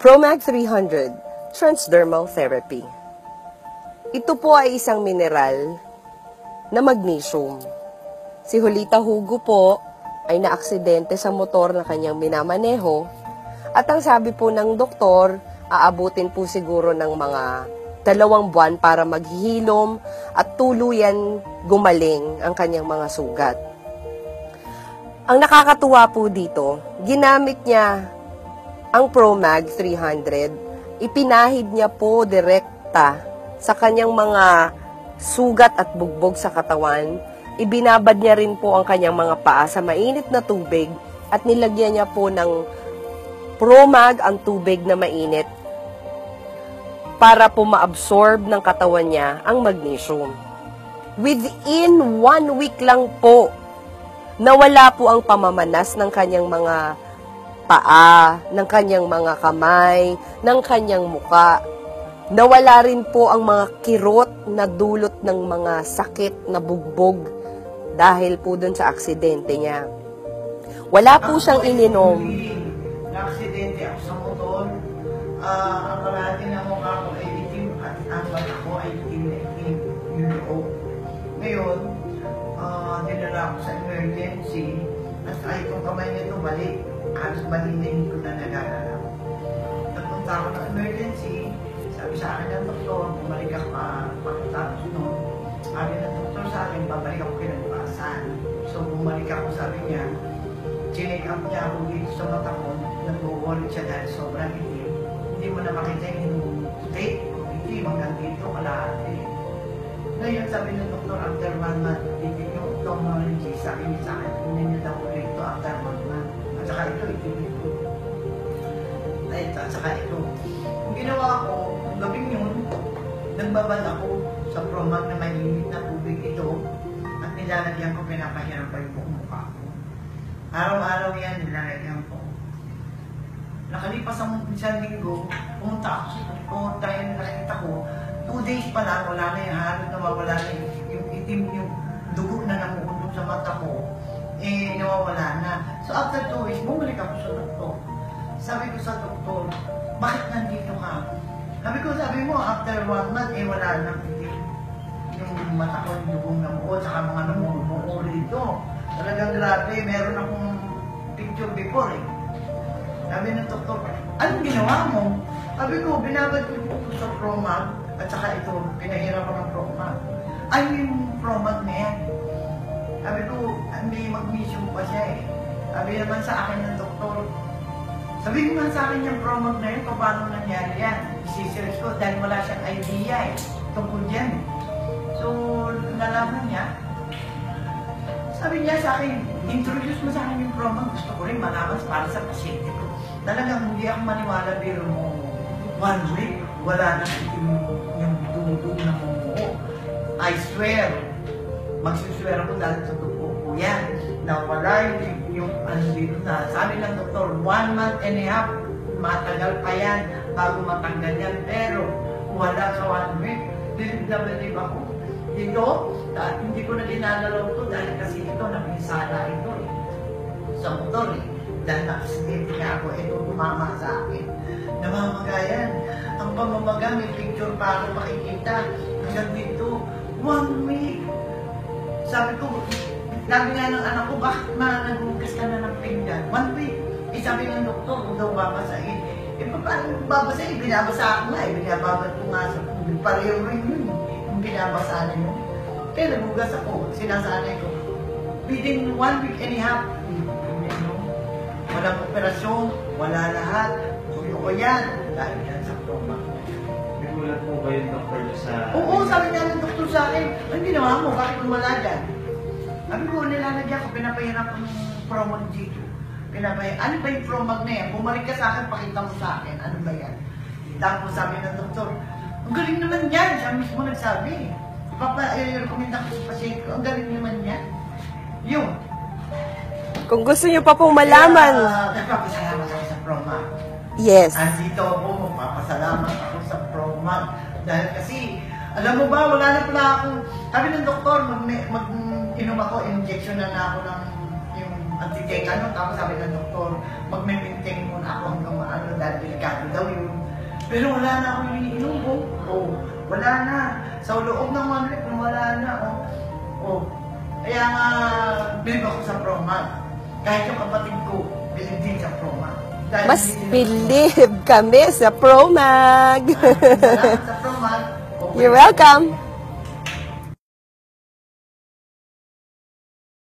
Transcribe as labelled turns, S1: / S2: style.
S1: Promag 300 Transdermal Therapy. Ito po ay isang mineral na magnesium. Si Julita Hugo po ay naaksidente sa motor na kanyang minamaneho at ang sabi po ng doktor, aabutin po siguro ng mga 2 buwan para maghihilom at tuluyan gumaling ang kanyang mga sugat. Ang nakakatuwa po dito, ginamit niya ang Promag 300, ipinahid niya po direkta sa kanyang mga sugat at bugbog sa katawan. Ibinabad niya rin po ang kanyang mga paa sa mainit na tubig at nilagyan niya po ng Promag ang tubig na mainit para po ma-absorb ng katawan niya ang magnesium. Within 1 week lang po, nawala po ang pamamanas ng kanyang mga paa, ng kanyang mga kamay, ng kanyang muka. Nawala rin po ang mga kirot na dulot ng mga sakit na bugbog dahil po dun sa aksidente niya. Wala po siyang ininom.
S2: Na-aksidente ako sa motor. Ang kalahati ng mukha ko ay itim at ang mata ko ay itim yung loob. Ngayon, dinala ako sa emergency. Nasa itong kamay nito balik. Halos balinin ko na nag-alala. Nagpunta ako ng emergency. Sabi sa akin ng doktor, bumalik ako pagkatapos noon. Sabi ng doktor sa akin, babalik ako kinabukasan. So bumalik ako, sabi niya, chinek up niya ako dito sa mata ko, nag-worry siya dahil sobrang itim. Hindi mo na makita yung puti, itim hanggang dito, kalahati. Ngayon sabi ng doktor, after 1 month, dito yung ophthalmology, sabi niya sa akin, hindi niya daw ulit ito after 1 month. At saka ito, itim ito. At saka ito. Ang ginawa ko, ang gabing yun, nagbabad ako sa Promag na mainit na tubig ito at nilalagyan ko, pinapahiram pa yung buong mukha ko. Araw-araw yan, nilalagyan ko. Nakalipas ang isang linggo, pumunta ako sa pumunta yung nakita ko, 2 days pa lang, wala na yung halos nawawala na yung itim, yung dugo na namuundong sa mata ko, eh, nawawala na. So after 2 weeks, bumalik ako sa doktor. Sabi ko sa doktor, bakit nandito ka? Sabi mo, after 1 month, eh, wala na yung mata ko, yung dugong namuo, saka mga namumuo rito. Talagang grabe, meron akong picture before eh. Sabi ng doktor, anong ginawa mo? Sabi ko, binabad ko ito sa Promag, at saka ito, pinahiram ko ng Promag. Ay, yung Promag na yan. Sabi ko, may magnesium pa siya eh. Sabi naman sa akin ng doktor, sabi naman sa akin yung Promag na yun, paano nangyari yan? Isi-search ko dahil wala siyang idea eh, tungkol dyan. So, nalaman niya, sabi niya sa akin, introduce mo sa akin yung Promag, gusto ko rin malaman para sa pasyente ko. Talagang hindi ako maniwala, pero mo 1 week, wala na yung dumudong na mumuo. I swear, magsuswear ako dahil sa dugo ko yan, na wala yung ano dito na. Sabi ng doktor, 1 month and a half, matagal pa yan bago matanggal yan. Pero wala sa 1 week, bilib na bilib ako. Ito, hindi ko na dinadalaw ito dahil kasi ito, napinsala ito eh. Sa motor eh. Dahil nakasipin nga ako, ito tumama sa akin. Namamagayan. Ang pamamaga, may picture pa ako makikita. Hanggang dito, 1 week. Sabi ko, sabi nga ng anak ko, bakit naghugas ka na ng pinggan? 1 week. Eh, sabi ng doktor, kung daw babasahin. Eh, paano babasahin? Binabasa ako nga eh. Binababad ko nga sa tubig. Pareho rin yun. Yung binabasa na yun. Kaya naghugas ako. Sinasanay ko. Within 1 week and a half, walang operasyon, wala lahat. Tuyo ko yan. Dahil yan sa Promag.
S3: Nagulat mo ba yung doktor sa...
S2: Oo, sabi niya ng doktor sa akin, ang ginawa mo, bakit wala dyan? Sabi ko, nilalagyan ko, pinapahirap ng Promag dito. Ano ba yung Promag na yan? Bumalik ka sa akin, pakita mo sa akin, ano ba yan? Tapos sabi ng doktor, ang galing naman yan, siya mismo nagsabi. Ipapa-recommenda ko sa pasyente ko, ang galing naman yan. Yun.
S1: Kung gusto niyo pa pong malaman.
S2: Nagpapasalamat ako sa Promag.
S1: Yes.
S2: Andito ako, magpapasalamat ako sa Promag. Dahil kasi, alam mo ba, wala na pala akong, sabi ng doktor, mag-inom ako, injection na ako ng yung anti-tetanus. Tapos sabi ng doktor, mag-maintain muna ako hanggang maano dahil delikado daw yung Pero wala na akong iniinom, oh. Oh, wala na. Sa loob ng 1 week, wala na, oh. Oh. Kaya nga, bilib ako sa Promag. Kahit yung kapatid ko, bilib din sa Promag. Dahil
S1: Mas
S2: hindi
S1: believe kami sa Promag.
S2: sila- Salamat sa Promag. Okay.
S1: You're welcome.